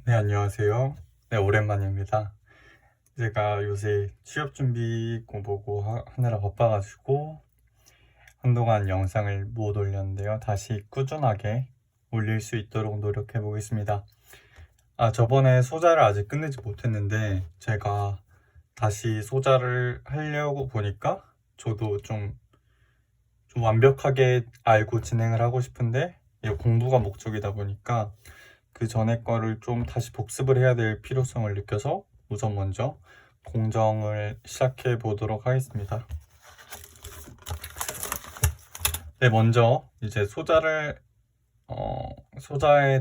네, 안녕하세요. 네, 오랜만입니다. 제가 요새 취업 준비 공부고 하느라 바빠가지고 한동안 영상을 못 올렸는데요. 다시 꾸준하게 올릴 수 있도록 노력해 보겠습니다. 저번에 소자를 아직 끝내지 못했는데 제가 다시 소자를 하려고 보니까 저도 좀 완벽하게 알고 진행을 하고 싶은데 공부가 목적이다 보니까 그 전에 거를 좀 다시 복습을 해야 될 필요성을 느껴서 우선 먼저 공정을 시작해 보도록 하겠습니다. 네, 먼저 이제 소자에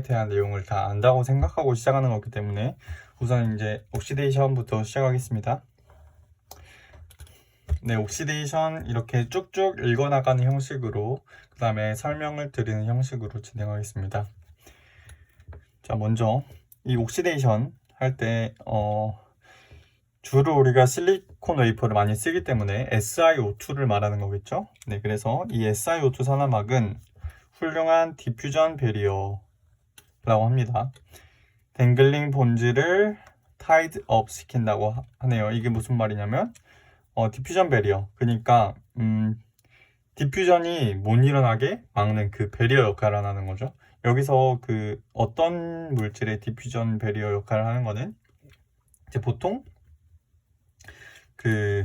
대한 내용을 다 안다고 생각하고 시작하는 거기 때문에 우선 이제 옥시데이션부터 시작하겠습니다. 네, 옥시데이션 이렇게 쭉쭉 읽어나가는 형식으로 그 다음에 설명을 드리는 형식으로 진행하겠습니다. 자, 먼저 이 옥시데이션 할 때 주로 우리가 실리콘 웨이퍼를 많이 쓰기 때문에 SiO2를 말하는 거겠죠. 네, 그래서 이 SiO2 산화막은 훌륭한 디퓨전 베리어라고 합니다. 댕글링 본질을 타이드 업 시킨다고 하네요. 이게 무슨 말이냐면 디퓨전 베리어, 그러니까 디퓨전이 못 일어나게 막는 그 베리어 역할을 하는 거죠. 여기서 그 어떤 물질의 디퓨전 베리어 역할을 하는 거는 이제 보통 그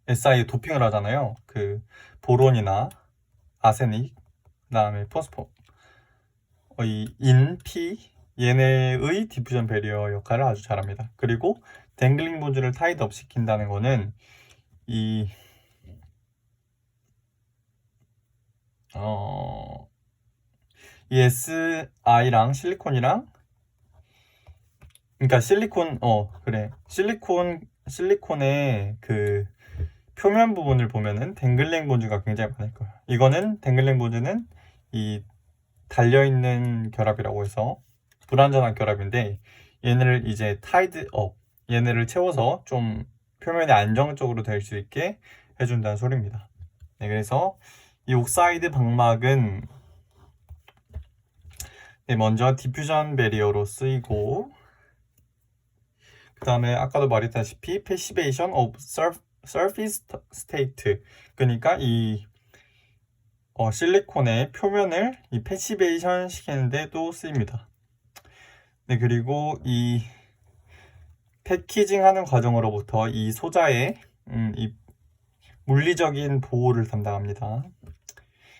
SI 도핑을 하잖아요. 그 보론이나 아세닉, 그 다음에 포스포, 이 인, 피 얘네의 디퓨전 베리어 역할을 아주 잘합니다. 그리고 댕글링 본질을 타이드업 시킨다는 거는 이 SI랑 실리콘이랑, 그러니까 실리콘의 그 표면 부분을 보면은 댕글링 본즈가 굉장히 많을 거예요. 이거는 댕글링 본즈는 이 달려있는 결합이라고 해서 불완전한 결합인데, 얘네를 이제 타이드 업, 얘네를 채워서 좀 표면이 안정적으로 될 수 있게 해준다는 소리입니다. 네, 그래서 이 옥사이드 방막은 먼저 디퓨전 베리어로 쓰이고, 그 다음에 아까도 말했다시피 패시베이션 오브 surface state, 그러니까 이 실리콘의 표면을 이 패시베이션 시키는데도 쓰입니다. 네, 그리고 이 패키징 하는 과정으로부터 이 소자의 이 물리적인 보호를 담당합니다.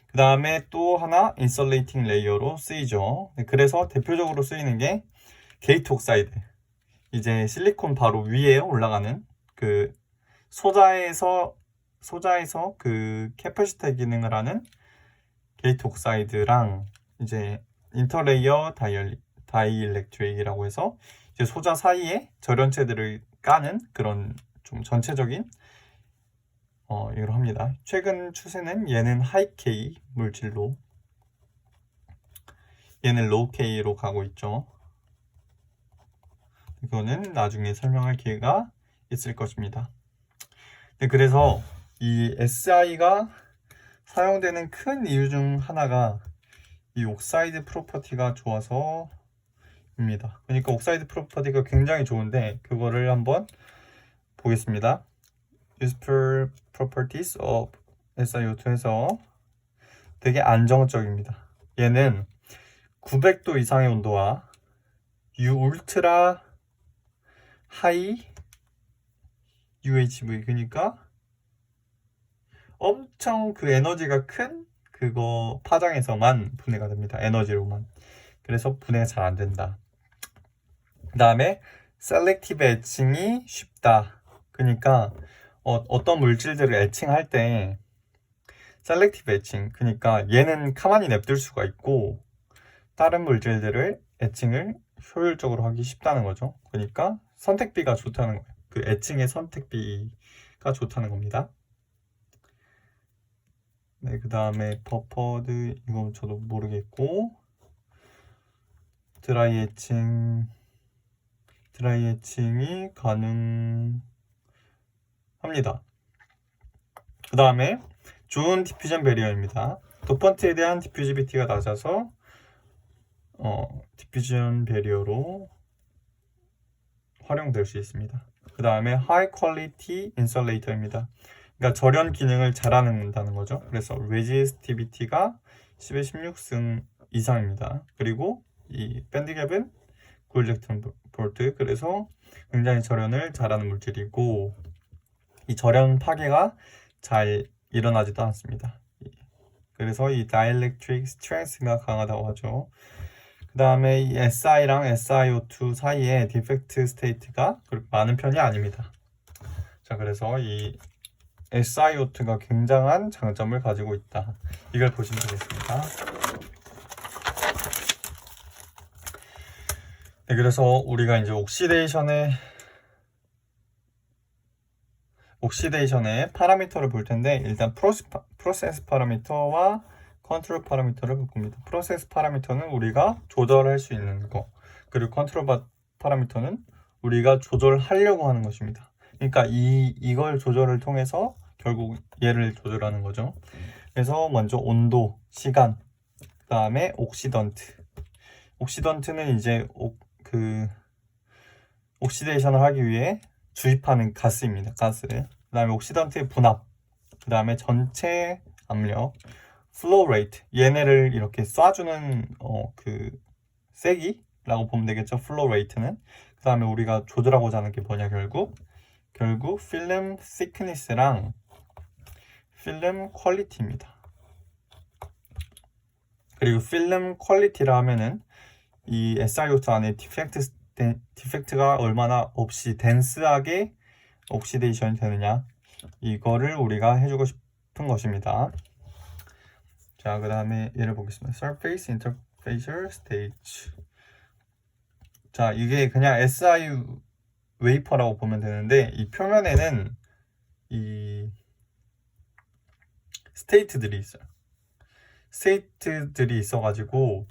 그 다음에 또 하나 인슐레이팅 레이어로 쓰이죠. 네, 그래서 대표적으로 쓰이는 게 게이트 옥사이드, 이제 실리콘 바로 위에 올라가는 그 소자에서 그 캐퍼시티 기능을 하는 게이트 옥사이드랑, 이제 인터레이어 다이일렉트릭이라고 해서 이제 소자 사이에 절연체들을 까는 그런 좀 전체적인 이걸 합니다. 최근 추세는 얘는 하이 K 물질로, 얘는 로우 K로 가고 있죠. 이거는 나중에 설명할 기회가 있을 것입니다. 네, 그래서 이 SI가 사용되는 큰 이유 중 하나가 이 옥사이드 프로퍼티가 좋아서입니다. 그러니까 옥사이드 프로퍼티가 굉장히 좋은데 그거를 한번 보겠습니다. Useful properties of SiO2에서 되게 안정적입니다. 얘는 900도 이상의 온도와 U 울트라 하이 UHV, 그러니까 엄청 그 에너지가 큰 그거 파장에서만 분해가 됩니다. 에너지로만. 그래서 분해가 잘 안 된다. 그 다음에 셀렉티브 애칭이 쉽다. 그러니까 어떤 물질들을 애칭할 때 셀렉티브 애칭, 그러니까 얘는 가만히 냅둘 수가 있고 다른 물질들을 애칭을 효율적으로 하기 쉽다는 거죠. 그러니까 선택비가 좋다는 거예요. 그 애칭의 선택비가 좋다는 겁니다. 네, 그 다음에 버퍼드, 이건 저도 모르겠고, 드라이 애칭이 가능합니다. 그 다음에 좋은 디퓨전 베리어입니다. 도펀트에 대한 디퓨지비티가 낮아서 디퓨전 베리어로 활용될 수 있습니다. 그 다음에 High Quality Insulator입니다. 그러니까 절연 기능을 잘하는다는 거죠. 그래서 Resistivity가 10에 16승 이상입니다. 그리고 이 밴드갭은 9일렉트론볼트, 그래서 굉장히 절연을 잘하는 물질이고, 이 절연 파괴가 잘 일어나지도 않습니다. 그래서 이 Dielectric Strength가 강하다고 하죠. 그 다음에 이 SI랑 SiO2 사이에 디펙트 스테이트가 그렇게 많은 편이 아닙니다. 자, 그래서 이 SiO2가 굉장한 장점을 가지고 있다. 이걸 보시면 되겠습니다. 네, 그래서 우리가 이제 옥시데이션의 파라미터를 볼 텐데, 일단 프로세스 파라미터와 컨트롤 파라미터를 볼 겁니다. 프로세스 파라미터는 우리가 조절할 수 있는 거, 그리고 컨트롤 파라미터는 우리가 조절하려고 하는 것입니다. 그러니까 이걸 조절을 통해서 결국 얘를 조절하는 거죠. 그래서 먼저 온도, 시간, 그 다음에 옥시던트. 옥시던트는 이제 옥시데이션을 하기 위해 주입하는 가스입니다. 가스. 그 다음에 옥시던트의 분압. 그 다음에 전체 압력. 플로우 레이트. 얘네를 이렇게 쏴주는 세기라고 보면 되겠죠. 플로우 레이트는. 그 다음에 우리가 조절하고자 하는 게 뭐냐, 결국 필름 thickness랑 필름 퀄리티입니다. 그리고 필름 퀄리티라 하면은 이 SiO2 안에 디펙트가 얼마나 없이 덴스하게 옥시데이션이 되느냐, 이거를 우리가 해주고 싶은 것입니다. 자, 그 다음에 얘를 보겠습니다. Surface Interface Stage. 자, 이게 그냥 SI 웨이퍼라고 보면 되는데, 이 표면에는 이 스테이트들이 있어요. 스테이트들이 있어가지고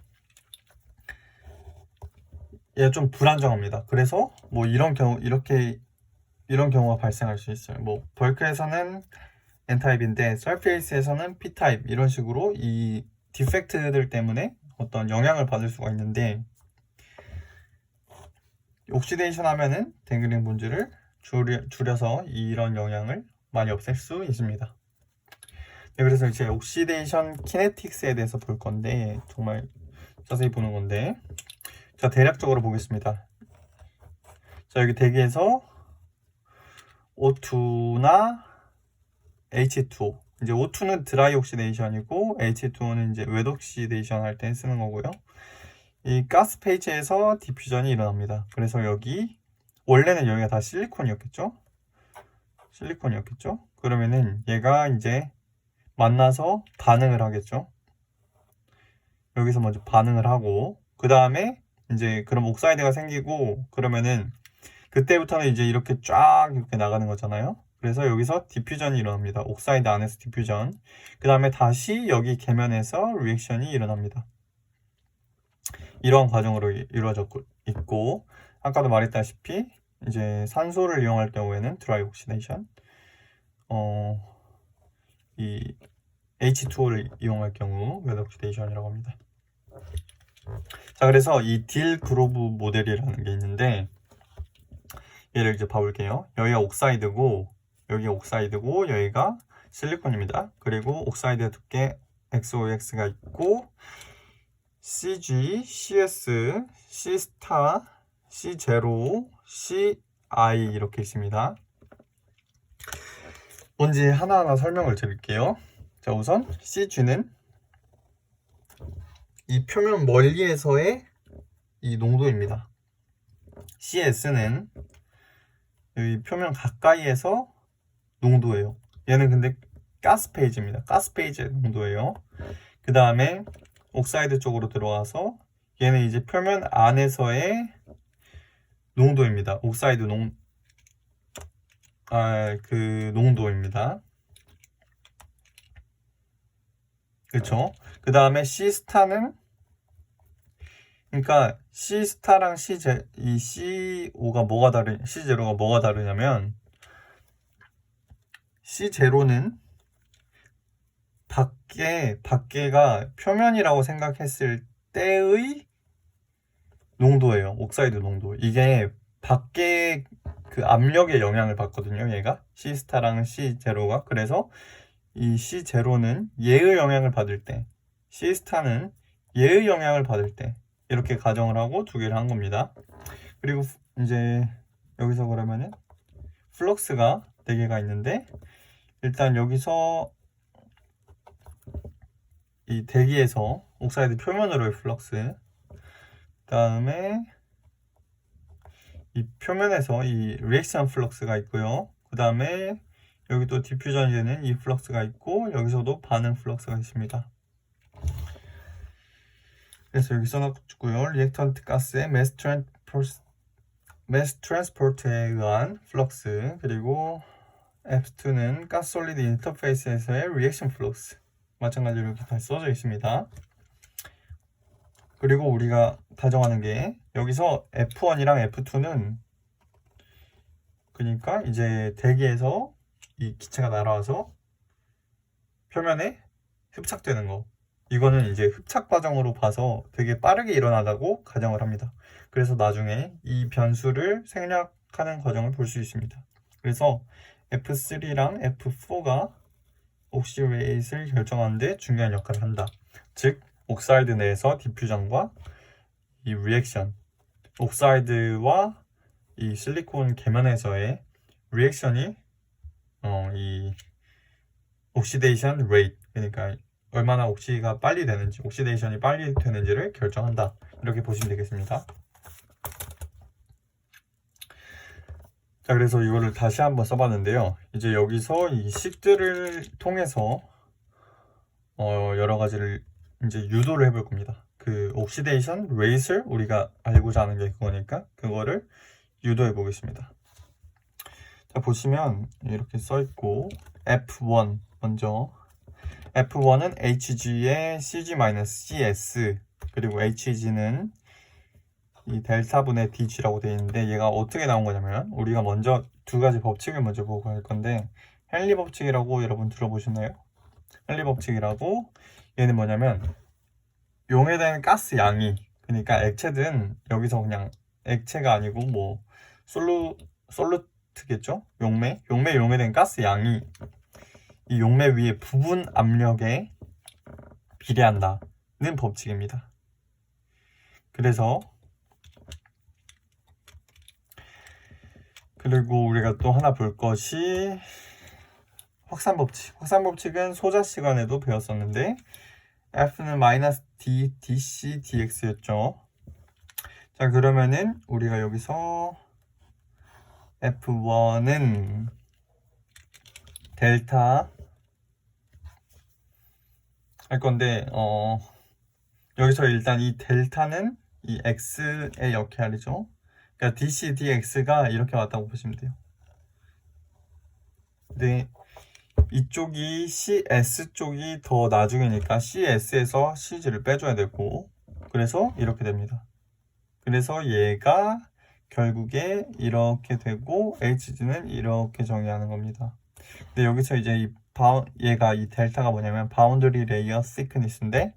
얘가 좀 불안정합니다. 그래서 뭐 이런 경우가 발생할 수 있어요. 뭐 벌크에서는 N타입인데 서페이스에서는 P타입, 이런 식으로 이 디펙트들 때문에 어떤 영향을 받을 수가 있는데, 옥시데이션 하면은 댕글링 분지를 줄여서 이런 영향을 많이 없앨 수 있습니다. 네, 그래서 이제 옥시데이션 키네틱스에 대해서 볼 건데, 정말 자세히 보는 건데, 자, 대략적으로 보겠습니다. 자, 여기 대기에서 O2나 H2O, 이제 O2는 드라이 옥시데이션이고 H2O는 이제 웻 옥시데이션 할 때 쓰는 거고요. 이 가스 페이지에서 디퓨전이 일어납니다. 그래서 원래는 여기가 다 실리콘이었겠죠? 그러면은 얘가 이제 만나서 반응을 하겠죠? 여기서 먼저 반응을 하고, 그 다음에 이제 그럼 옥사이드가 생기고, 그러면은 그때부터는 이제 이렇게 쫙 이렇게 나가는 거잖아요. 그래서 여기서 디퓨전이 일어납니다. 옥사이드 안에서 디퓨전. 그 다음에 다시 여기 계면에서 리액션이 일어납니다. 이러한 과정으로 이루어졌고 있고, 아까도 말했다시피 이제 산소를 이용할 경우에는 드라이 옥시데이션, 이 H2O를 이용할 경우 웻 옥시데이션이라고 합니다. 자, 그래서 이 딜 그로브 모델이라는 게 있는데, 얘를 이제 봐볼게요. 여기가 옥사이드고 여기가 실리콘입니다. 그리고 옥사이드 두께 XOX가 있고, CG, CS, C 스타, C0, CI 이렇게 있습니다. 뭔지 하나하나 설명을 드릴게요. 자, 우선 CG는 이 표면 멀리에서의 이 농도입니다. CS는 이 표면 가까이에서 농도예요. 얘는 근데 가스 페이지입니다. 가스 페이지의 농도예요. 그 다음에 옥사이드 쪽으로 들어와서 얘는 이제 표면 안에서의 농도입니다. 옥사이드 농도입니다. 그렇죠? 그 다음에 C스타는, 그러니까 C스타랑 이 C0가 뭐가 다르냐면, C0는 밖에가 표면이라고 생각했을 때의 농도예요. 옥사이드 농도. 이게 밖에 그 압력의 영향을 받거든요. 얘가 C스타랑 C0가. 그래서 이 C0는 얘의 영향을 받을 때, C스타는 얘의 영향을 받을 때 이렇게 가정을 하고 두 개를 한 겁니다. 그리고 이제 여기서 그러면은 플럭스가 4개가 있는데, 일단 여기서 이 대기에서 옥사이드 표면으로의 플럭스, 그 다음에 이 표면에서 이 리액션 플럭스가 있고요. 그 다음에 여기 또 디퓨전이 되는 이 플럭스가 있고, 여기서도 반응 플럭스가 있습니다. 그래서 여기 써놨고요. 리액턴트 가스의 매스 트랜스포트에 의한 플럭스, 그리고 F2는 가스 솔리드 인터페이스에서의 리액션 플럭스, 마찬가지로 이렇게 다시 써져 있습니다. 그리고 우리가 가정하는 게 여기서 F1이랑 F2는 그러니까 이제 대기에서 이 기체가 날아와서 표면에 흡착되는 거, 이거는 이제 흡착 과정으로 봐서 되게 빠르게 일어나다고 가정을 합니다. 그래서 나중에 이 변수를 생략하는 과정을 볼 수 있습니다. 그래서 F3랑 F4가 옥시레이트를 결정하는데 중요한 역할을 한다. 즉 옥사이드 내에서 디퓨전과 이 리액션, 옥사이드와 이 실리콘 계면에서의 리액션이 이 옥시데이션 레이트, 그러니까 얼마나 옥시가 빨리 되는지, 옥시데이션이 빨리 되는지를 결정한다. 이렇게 보시면 되겠습니다. 자, 그래서 이거를 다시 한번 써봤는데요. 이제 여기서 이 식들을 통해서 여러 가지를 이제 유도를 해볼 겁니다. 그 옥시데이션 레이트를 우리가 알고자 하는 게 그거니까 그거를 유도해 보겠습니다. 자, 보시면 이렇게 써 있고, F1 먼저, F1은 HG의 CG-CS, 그리고 HG는 이 델타분의 DG라고 되어 있는데, 얘가 어떻게 나온 거냐면, 우리가 먼저 두 가지 법칙을 먼저 보고 갈 건데, 헨리 법칙이라고 여러분 들어보셨나요? 헨리 법칙이라고, 얘는 뭐냐면 용해된 가스 양이, 그러니까 액체든 여기서 그냥 액체가 아니고 뭐 솔루트겠죠? 용매된 가스 양이 이 용매 위에 부분 압력에 비례한다는 법칙입니다. 그래서 그리고 우리가 또 하나 볼 것이 확산법칙. 확산법칙은 소자 시간에도 배웠었는데 F는 마이너스 D, DC, DX였죠. 자, 그러면은 우리가 여기서 F1은 델타 할 건데, 여기서 일단 이 델타는 이 X의 역할이죠. 그러니까 DC, DX가 이렇게 왔다고 보시면 돼요. 근데 이쪽이 CS 쪽이 더 나중이니까 CS에서 CG를 빼줘야 되고, 그래서 이렇게 됩니다. 그래서 얘가 결국에 이렇게 되고 HG는 이렇게 정의하는 겁니다. 근데 여기서 이제 얘가 이 델타가 뭐냐면 바운더리 레이어 시크니스인데,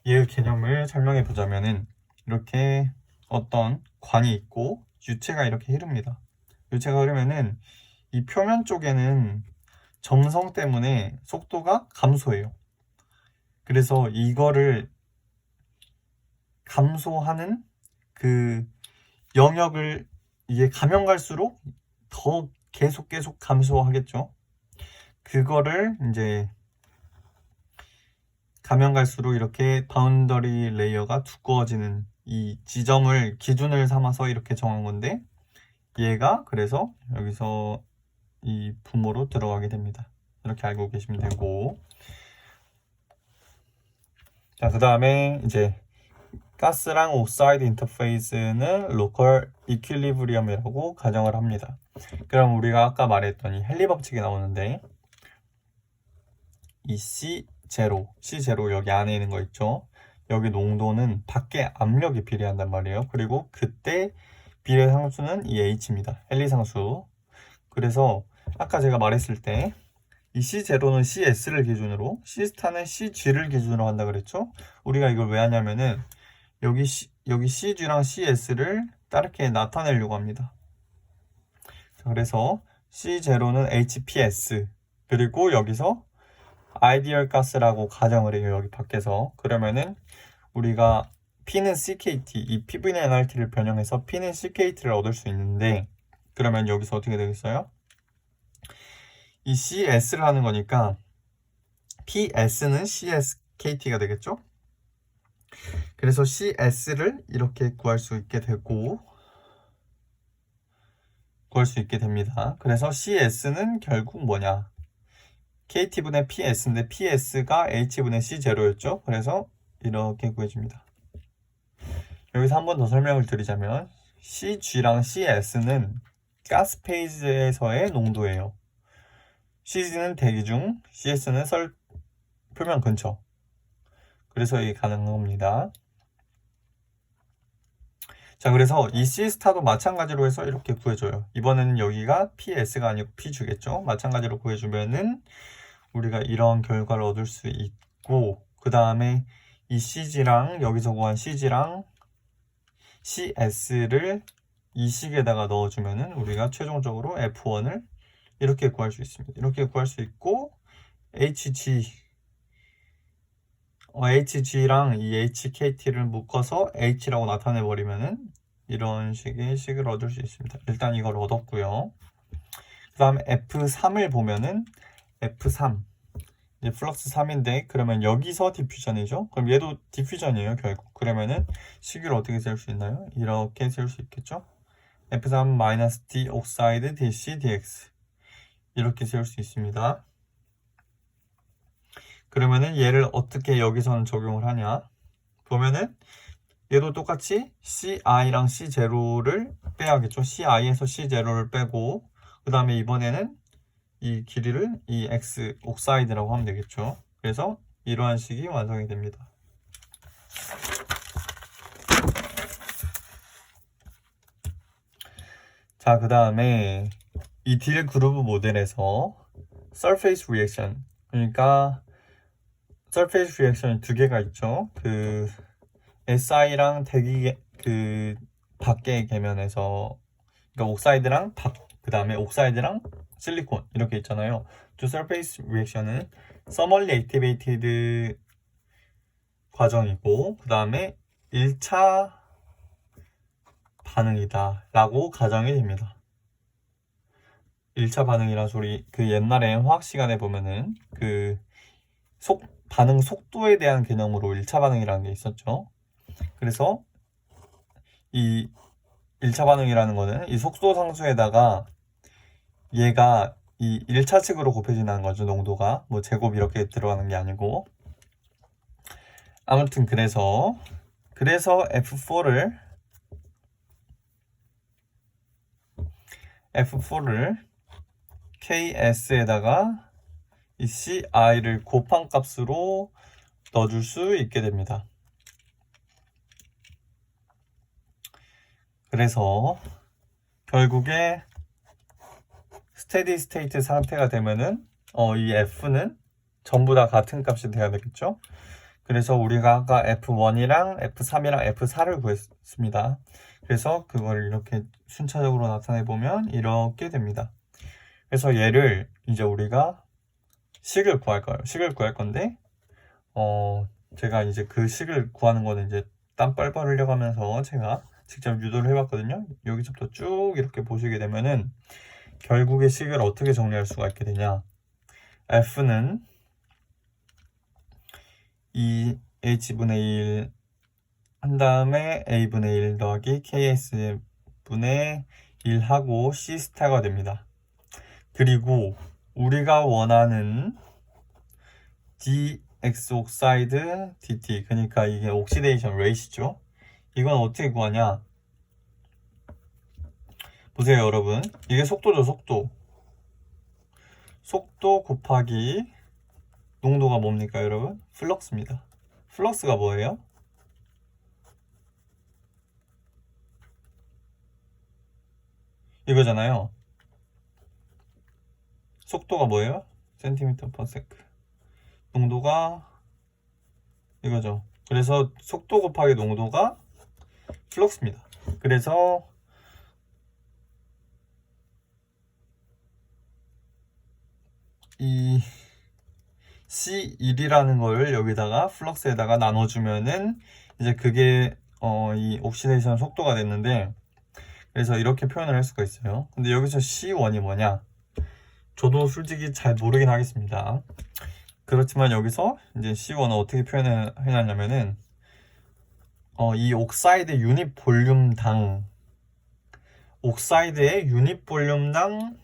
얘의 개념을 설명해 보자면은 이렇게 어떤 관이 있고 유체가 이렇게 흐릅니다. 유체가 흐르면은 이 표면 쪽에는 점성 때문에 속도가 감소해요. 그래서 이거를 감소하는 그 영역을 이게 가면 갈수록 더 계속 감소하겠죠. 그거를 이제 가면 갈수록 이렇게 바운더리 레이어가 두꺼워지는 이 지점을 기준을 삼아서 이렇게 정한 건데, 얘가 그래서 여기서 이 분모로 들어가게 됩니다. 이렇게 알고 계시면 되고, 자, 그 다음에 이제 가스랑 옥사이드 인터페이스는 로컬 이퀄리브리엄이라고 가정을 합니다. 그럼 우리가 아까 말했던 이 헨리 법칙이 나오는데, 이 C0 여기 안에 있는 거 있죠? 여기 농도는 밖에 압력에 비례한단 말이에요. 그리고 그때 비례 상수는 이 H입니다. 헨리 상수. 그래서 아까 제가 말했을 때 이 C0는 CS를 기준으로, C스타는 CG를 기준으로 한다 그랬죠? 우리가 이걸 왜 하냐면은 여기 여기 CG랑 CS를 다르게 나타내려고 합니다. 자, 그래서 C0는 HPS, 그리고 여기서 아이디얼 가스라고 가정을 해요. 여기 밖에서. 그러면은 우리가 P는 CKT, 이 PV는 NRT를 변형해서 P는 CKT를 얻을 수 있는데, 그러면 여기서 어떻게 되겠어요? 이 CS를 하는 거니까 PS는 CSKT가 되겠죠? 그래서 CS를 이렇게 구할 수 있게 됩니다. 그래서 CS는 결국 뭐냐? KT분의 PS인데 PS가 H분의 C0였죠? 그래서 이렇게 구해줍니다. 여기서 한 번 더 설명을 드리자면 CG랑 CS는 가스 페이지에서의 농도예요. CG는 대기 중, CS는 표면 근처. 그래서 이게 가능한 겁니다. 자, 그래서 이 C스타도 마찬가지로 해서 이렇게 구해줘요. 이번에는 여기가 PS가 아니고 PG겠죠? 마찬가지로 구해주면은 우리가 이런 결과를 얻을 수 있고, 그 다음에 이 CG랑 여기서 구한 CG랑 CS를 이 식에다가 넣어주면은 우리가 최종적으로 F1을 이렇게 구할 수 있습니다. 이렇게 구할 수 있고, HG랑 이 HKT를 묶어서 H라고 나타내 버리면은 이런 식의 식을 얻을 수 있습니다. 일단 이걸 얻었고요. 그 다음에 F3을 보면은 F3 이제 플럭스 3인데, 그러면 여기서 디퓨전이죠. 그럼 얘도 디퓨전이에요 결국. 그러면은 식을 어떻게 세울 수 있나요? 이렇게 세울 수 있겠죠. F3-D 옥사이드 DC DX 이렇게 세울 수 있습니다. 그러면은 얘를 어떻게 여기서는 적용을 하냐 보면은 얘도 똑같이 CI랑 C0를 빼야겠죠. CI에서 C0를 빼고, 그 다음에 이번에는 이 길이를 이 X 옥사이드라고 하면 되겠죠. 그래서 이러한 식이 완성이 됩니다. 자, 그 다음에 이 딜 그루브 모델에서 Surface Reaction, 그러니까 Surface Reaction이 두 개가 있죠. 그 SI랑 대기 그 밖의 계면에서, 그러니까 옥사이드랑 그 다음에 옥사이드랑 실리콘 이렇게 있잖아요. 두 Surface Reaction은 Thermally Activated 과정이고, 그 다음에 1차 반응이다 라고 가정이 됩니다. 1차 반응이란 소리, 그 옛날에 화학 시간에 보면은 그 반응 속도에 대한 개념으로 1차 반응이라는 게 있었죠. 그래서 이 1차 반응이라는 거는 이 속도 상수에다가 얘가 이 1차측으로 곱해진다는 거죠. 농도가 뭐 제곱 이렇게 들어가는 게 아니고, 아무튼 그래서 F4를 KS에다가 이 CI를 곱한 값으로 넣어줄 수 있게 됩니다. 그래서 결국에 스테디 스테이트 상태가 되면은 이 F는 전부 다 같은 값이 돼야 되겠죠. 그래서 우리가 아까 F1이랑 F3이랑 F4를 구했습니다. 그래서 그걸 이렇게 순차적으로 나타내 보면 이렇게 됩니다. 그래서 얘를 이제 우리가 식을 구할 거예요. 식을 구할 건데 제가 이제 그 식을 구하는 거는 이제 땀 뻘뻘 흘려가면서 제가 직접 유도를 해봤거든요. 여기서부터 쭉 이렇게 보시게 되면은 결국의 식을 어떻게 정리할 수가 있게 되냐. F는 2H분의 1 한 다음에 A분의 1 더하기 KS분의 1 하고 C스타가 됩니다. 그리고 우리가 원하는 DX 옥사이드 DT, 그러니까 이게 옥시데이션 레이시죠. 이건 어떻게 구하냐. 보세요 여러분, 이게 속도죠. 속도 곱하기 농도가 뭡니까 여러분? 플럭스입니다. 플럭스가 뭐예요? 이거잖아요. 속도가 뭐예요? 센티미터 퍼 세크. 농도가 이거죠. 그래서 속도 곱하기 농도가 플럭스입니다. 그래서 이 C1이라는 걸 여기다가 플럭스에다가 나눠주면은 이제 그게 이 옥시데이션 속도가 됐는데, 그래서 이렇게 표현을 할 수가 있어요. 근데 여기서 C1이 뭐냐? 저도 솔직히 잘 모르긴 하겠습니다. 그렇지만 여기서 이제 C1을 어떻게 표현해놨냐면은 이 옥사이드 유닛 볼륨당, 옥사이드의 유닛 볼륨당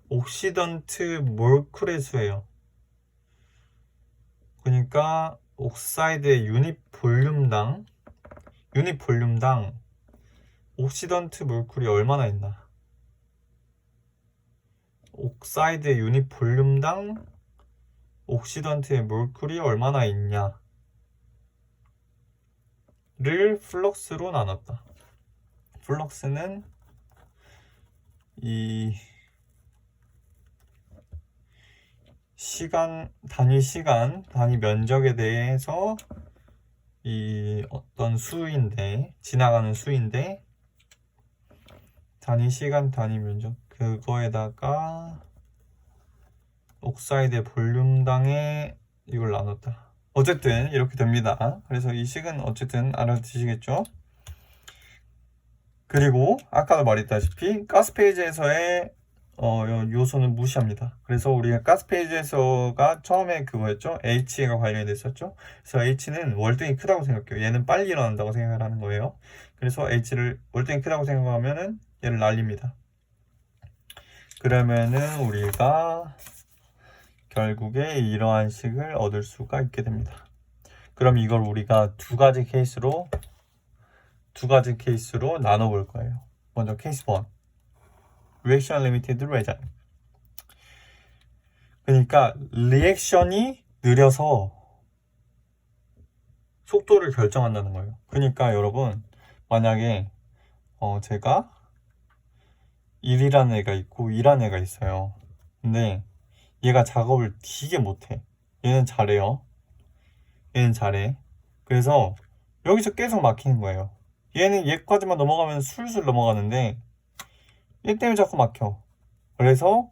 옥시던트 몰쿨의 수예요. 그러니까 옥사이드의 유닛 볼륨당 옥시던트 몰쿨이 얼마나 있나, 옥사이드의 유닛 볼륨당 옥시던트의 몰쿨이 얼마나 있냐를 플럭스로 나눴다. 플럭스는 이 단위 면적에 대해서 이 어떤 수인데, 지나가는 수인데, 단위 시간, 단위 면적, 그거에다가 옥사이드의 볼륨당에 이걸 나눴다. 어쨌든 이렇게 됩니다. 그래서 이 식은 어쨌든 알아두시겠죠? 그리고 아까도 말했다시피 가스 페이지에서의 요소는 무시합니다. 그래서 우리가 가스 페이지에서가 처음에 그거였죠? H가 관련이 됐었죠? 그래서 H는 월등히 크다고 생각해요. 얘는 빨리 일어난다고 생각을 하는 거예요. 그래서 H를 월등히 크다고 생각하면은 얘를 날립니다. 그러면은 우리가 결국에 이러한 식을 얻을 수가 있게 됩니다. 그럼 이걸 우리가 두 가지 케이스로 나눠 볼 거예요. 먼저 케이스 1, 리액션 리미티드 레자임. 그러니까 리액션이 느려서 속도를 결정한다는 거예요. 그러니까 여러분, 만약에 제가 1이라는 애가 있고 2라는 애가 있어요. 근데 얘가 작업을 되게 못해. 얘는 잘해요. 얘는 잘해. 그래서 여기서 계속 막히는 거예요. 얘는 얘까지만 넘어가면 술술 넘어가는데 얘 때문에 자꾸 막혀. 그래서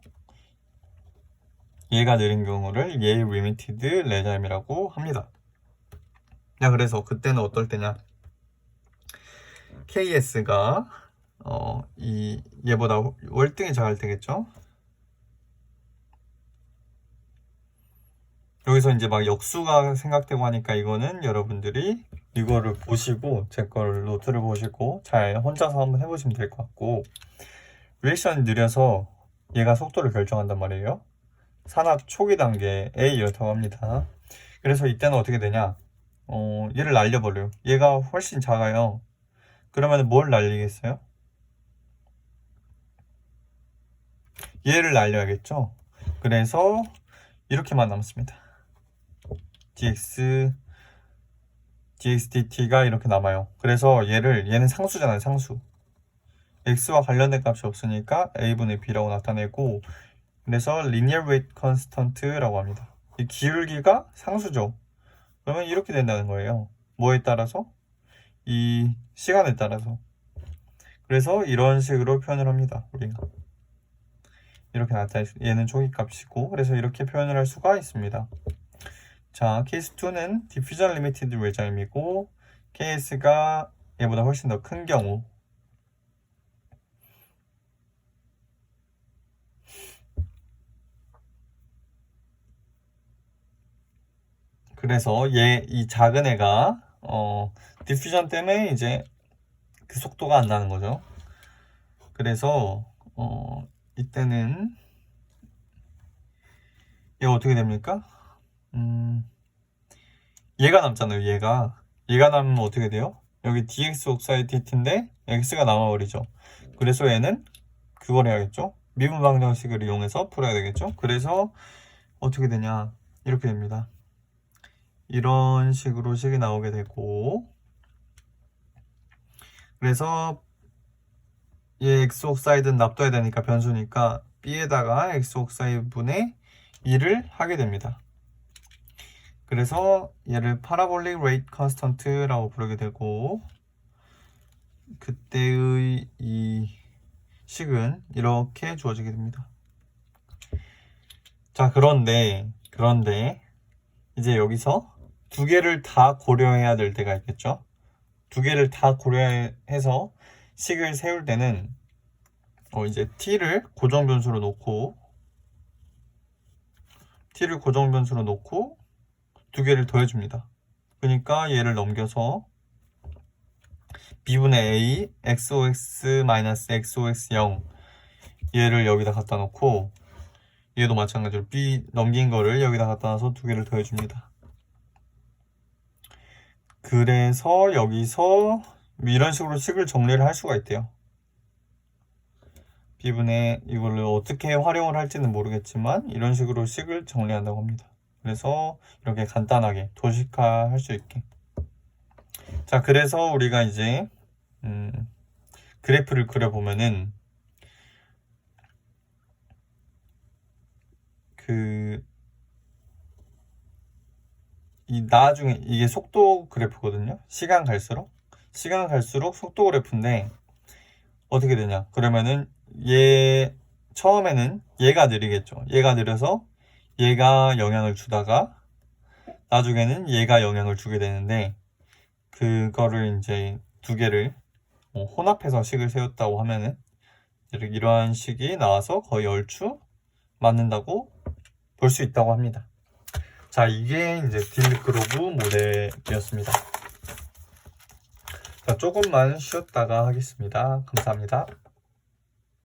얘가 느린 경우를 얘 리미티드 레자임이라고 합니다. 야, 그래서 그때는 어떨 때냐? KS가 얘보다 월등히 작을 때겠죠? 여기서 이제 막 역수가 생각되고 하니까 이거는 여러분들이 이거를 보시고 제 거를 노트를 보시고 잘 혼자서 한번 해보시면 될 것 같고, 리액션이 느려서 얘가 속도를 결정한단 말이에요. 산업 초기 단계에 이렇다고 합니다. 그래서 이때는 어떻게 되냐? 얘를 날려버려요. 얘가 훨씬 작아요. 그러면 뭘 날리겠어요? 얘를 날려야겠죠? 그래서 이렇게만 남습니다. dxdt가 이렇게 남아요. 그래서 얘는 상수잖아요, 상수. x와 관련된 값이 없으니까 a분의 b라고 나타내고, 그래서 linear weight constant라고 합니다. 이 기울기가 상수죠. 그러면 이렇게 된다는 거예요. 뭐에 따라서? 이 시간에 따라서. 그래서 이런 식으로 표현을 합니다, 우리가. 이렇게 나타내죠. 얘는 초기값이고, 그래서 이렇게 표현을 할 수가 있습니다. 자, 케이스 2는 디퓨전 리미티드 레자임이고, KS가 얘보다 훨씬 더 큰 경우. 그래서 이 작은 애가 디퓨전 때문에 이제 그 속도가 안 나는 거죠. 그래서 이때는 얘가 어떻게 됩니까? 얘가 남잖아요. 얘가 남으면 어떻게 돼요? 여기 dx 옥사이드 t인데 x가 남아버리죠. 그래서 얘는 그걸 해야겠죠. 미분 방정식을 이용해서 풀어야 되겠죠. 그래서 어떻게 되냐, 이렇게 됩니다. 이런 식으로 식이 나오게 되고, 그래서 얘 x 옥사이드는 납둬야 되니까 변수니까 b에다가 x 옥사이드 분의 2를 하게 됩니다. 그래서 얘를 파라볼릭 레이트 컨스턴트라고 부르게 되고, 그때의 이 식은 이렇게 주어지게 됩니다. 자, 그런데 이제 여기서 두 개를 다 고려해야 될 때가 있겠죠. 두 개를 다 고려해서 식을 세울 때는 이제 t를 고정 변수로 놓고 두 개를 더해줍니다. 그러니까 얘를 넘겨서 b분의 a xox-xox0 얘를 여기다 갖다 놓고 얘도 마찬가지로 b 넘긴 거를 여기다 갖다 놔서 두 개를 더해줍니다. 그래서 여기서 이런 식으로 식을 정리를 할 수가 있대요. b분의 이거를 어떻게 활용을 할지는 모르겠지만 이런 식으로 식을 정리한다고 합니다. 그래서 이렇게 간단하게 도식화 할 수 있게. 자, 그래서 우리가 이제 그래프를 그려보면은 나중에 이게 속도 그래프거든요. 시간 갈수록 속도 그래프인데 어떻게 되냐? 그러면은 처음에는 얘가 느리겠죠. 얘가 느려서 얘가 영향을 주다가 나중에는 얘가 영향을 주게 되는데 그거를 이제 두 개를 혼합해서 식을 세웠다고 하면은 이러한 식이 나와서 거의 얼추 맞는다고 볼 수 있다고 합니다. 자, 이게 이제 딜그로브 모델이었습니다. 자, 조금만 쉬었다가 하겠습니다. 감사합니다.